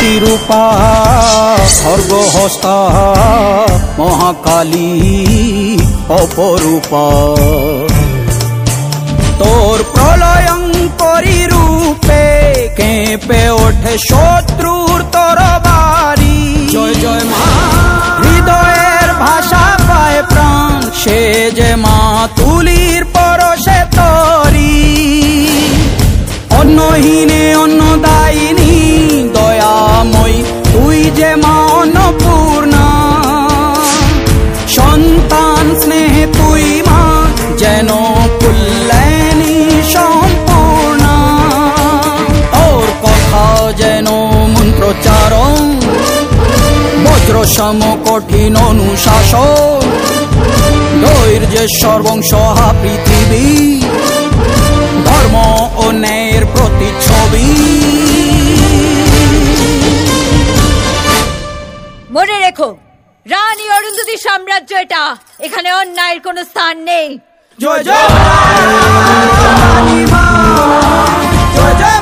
শক্তিরূপা খর্গহস্তা মহাকালী অপরূপা, তোর প্রলয়ঙ্করী রূপে কেঁপে ওঠে শত্রুর তরবারি। জয় জয় মা, হৃদয়ের ভাষা পায় প্রাণ, সে যে মা তুলির পরশে তরি। অন্নহীনে অন্নদায়িনী দয়াময়ী, তুই যে মা অন্নপূর্ণা। সন্তান স্নেহে তুই মা যেন কল্যাণী সম্পূর্ণা। তোর কথা যেন মন্ত্রোচ্চারণ, বজ্র সম কঠিন অনুশাসন। ধৈর্যের সর্বংসহা পৃথিবী, ধর্ম ও ন্যায়ের প্রতিচ্ছবি। মনে রেখো, রানী অরুন্ধতী সাম্রাজ্য এটা, এখানে অন্যায়ের কোনো স্থান নেই। জয় জয় রানী মা, জয় জয়।